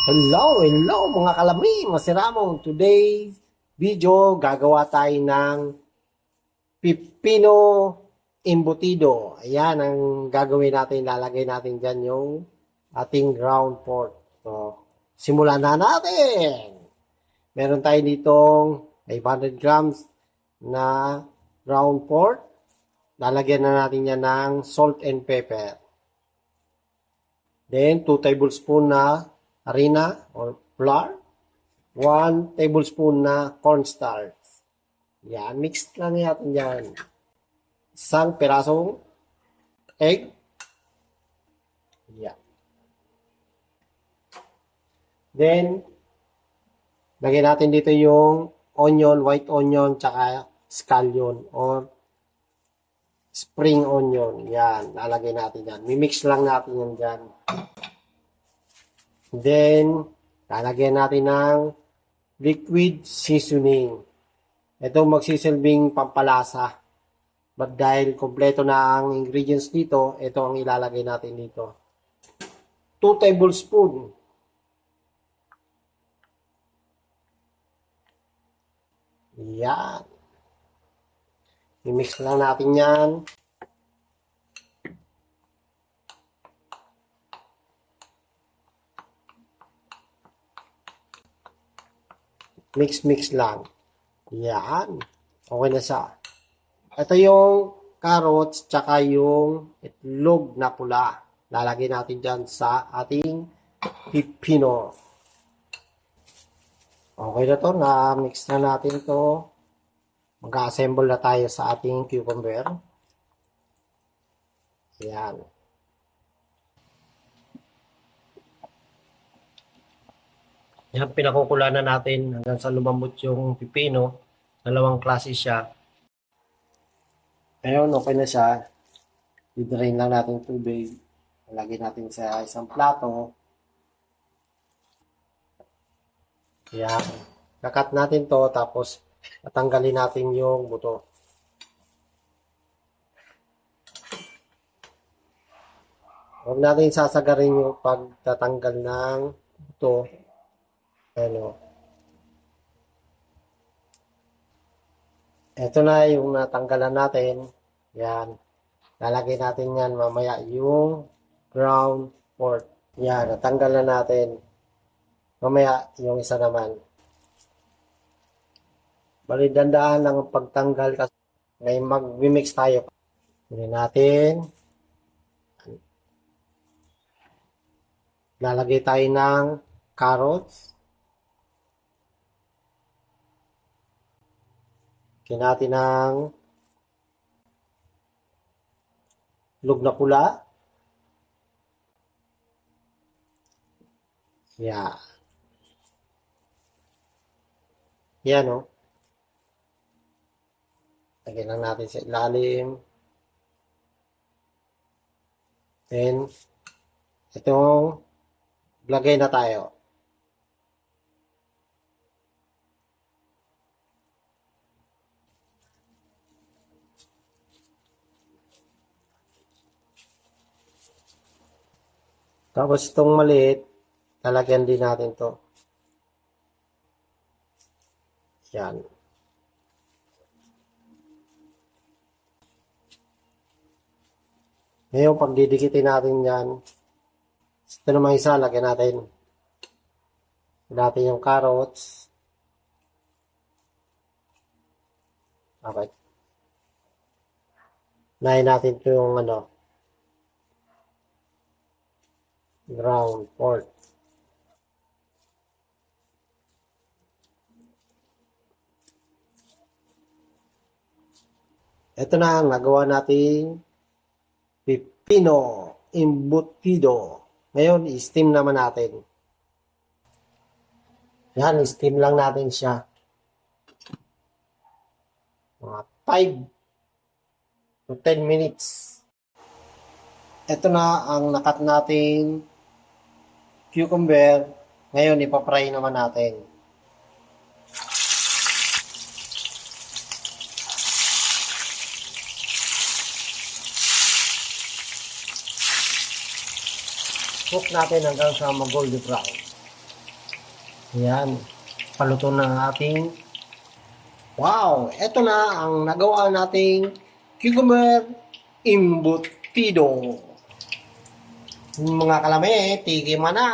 Hello mga kalami, masiramong today's video, gagawa tayo ng pipino embutido. Ayan ang gagawin natin, lalagay natin dyan yung ating ground pork. So, simulan na natin! Meron tayo ditong 500 grams na ground pork. Lalagyan na natin yan ng salt and pepper. Then, 2 tablespoon na harina or flour. 1 tablespoon na cornstarch. Yan, mix lang natin yan. Isang pirasong egg. Yan. Then, lagyan natin dito yung onion, white onion, tsaka scallion or spring onion. Yan, lalagay natin yan. Mimix lang natin yan dyan. Then, lalagyan natin ng liquid seasoning. Ito magsisilbing pampalasa. But dahil kompleto na ang ingredients dito, ito ang ilalagay natin dito. 2 tablespoon. Yan. I-mix lang natin yan. Mix lang. Yan. Okay na siya. Ito yung carrots tsaka yung itlog na pula. Lalagay natin dyan sa ating pipino. Okay na to. Na-mix na natin to. Mag-assemble na tayo sa ating cucumber. Yan. Yan, pinakukula na natin hanggang sa lumambot yung pipino. Dalawang klase siya. Ngayon, okay na siya. I-drain lang natin tubig. Lagyan natin sa isang plato. Yan. Kakat natin to tapos tatanggalin natin yung buto. Huwag natin sasagarin yung pagtatanggal ng buto. Ano. Ito na yung natanggalan natin. Yan. Lalagay natin yan mamaya yung ground pork. Yan. Natanggal na natin. Mamaya yung isa naman. Bali dandaan lang ang pagtanggal kasi may mag-mix tayo. Kunin natin. Lalagay tayo ng carrots. Lagyan natin ng itlog na pula. Yan. Yan, o. Lagyan lang natin sa ilalim. Then, itong lagay na tayo. Tapos itong maliit, lalagyan din natin to. Yan. Ngayon, pag didikitin natin yan, ito naman isa, lagyan natin. Natin yung carrots. Okay. Nahin natin ito yung ground pork. Ito na ang nagawa nating pipino embutido. Ngayon, i-steam naman natin. Yan, i-steam lang natin siya. Mga 5 to 10 minutes. Ito na ang nakat nating cucumber. Ngayon, ipapry naman natin. Cook natin hanggang sa mag-golden brown. Ayan, paluto na ating, wow, eto na ang nagawa nating cucumber embutido. Mga kalami, tigiman na.